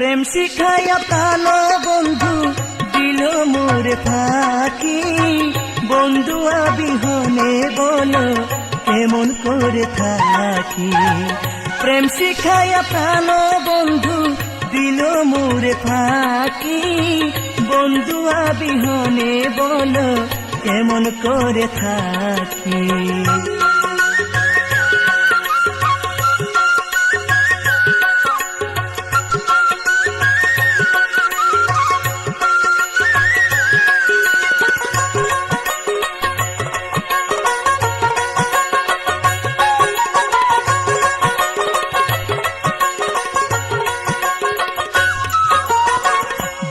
প্রেম শিখাইয়া প্রাণ বন্ধু দিল মোরে ফাঁকি। বন্ধু বিহনে বলো কেমন করে থাকি। প্রেম শিখাইয়া প্রাণ বন্ধু দিল মোরে ফাঁকি। বন্ধু বিহনে বলো কেমন করে থাকি।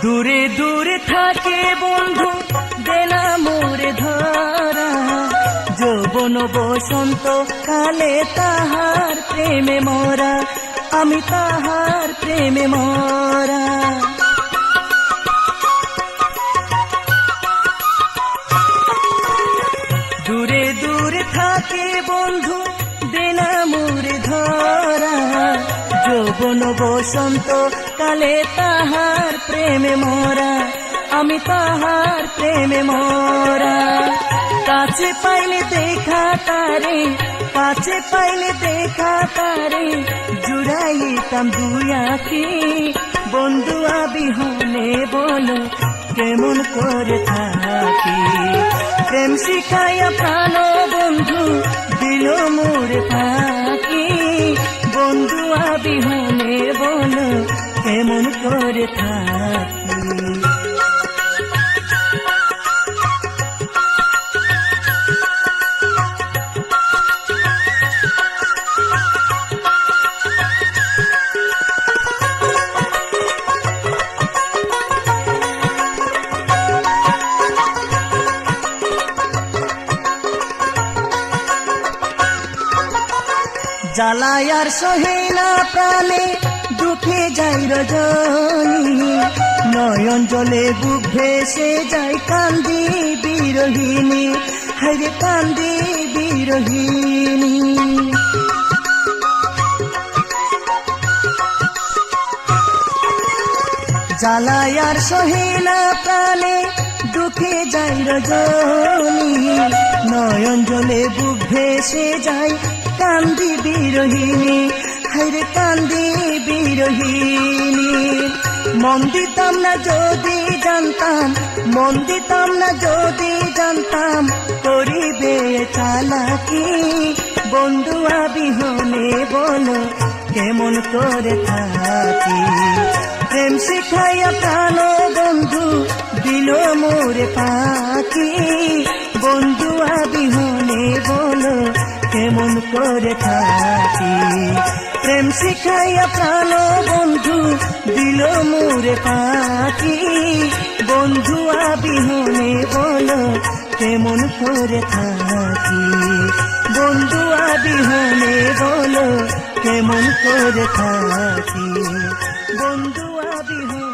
দূরে দূরে থাকে বন্ধু দেনা মোরে ধরা। যৌবন বসন্ত কালে তাহার প্রেমে মরা। আমি তাহার প্রেমে মরা। দূরে দূরে থাকে বন্ধু দেনা মোরে ধরা। যৌবন বসন্ত কালে তাহার প্রেমে মরা। আমি তাহার প্রেমে মরা। কাছে পাইলে দেখা তারে, কাছে পাইলে দেখা তারে, জুড়াইতাম দুই আঁখি। বন্ধু বিহনে বলো কেমন করে থাকি। প্রেম শিখাইয়া প্রাণ বন্ধু দিল মোরে ফাঁকি। বন্ধু বিহনে বলো কেমন করে থাকি। জ্বালায় আর সহে না প্রাণে দুঃখে যাই রজনী। নয়ন জলে বুক ভেসে যাই কান্দি বিরহিনী। হায়রে কান্দি বিরহিনী। জ্বালায় আর সহে না প্রাণে দুঃখে যাই রজনী। নয়ন জলে বুক ভেসে যাই কান্দি বিরহিনী। হায়রে কান্দি বিরহিনী। মন দিতাম না যদি জানতাম, মন দিতাম না যদি জানতাম করিবে চালাকি। বন্ধু বিহনে বলো কেমন করে থাকি। প্রেম শিখাইয়া প্রাণ বন্ধু দিল মোরে ফাঁকি। বন্ধু বিহনে বলো কেমন করে থাকি। প্রেম শিখাইয়া প্রাণ বন্ধু দিল মোরে ফাঁকি। বন্ধু বিহনে বলো কেমন করে থাকি। বন্ধু বিহনে বলো কেমন করে থাকি। বন্ধু বিহনে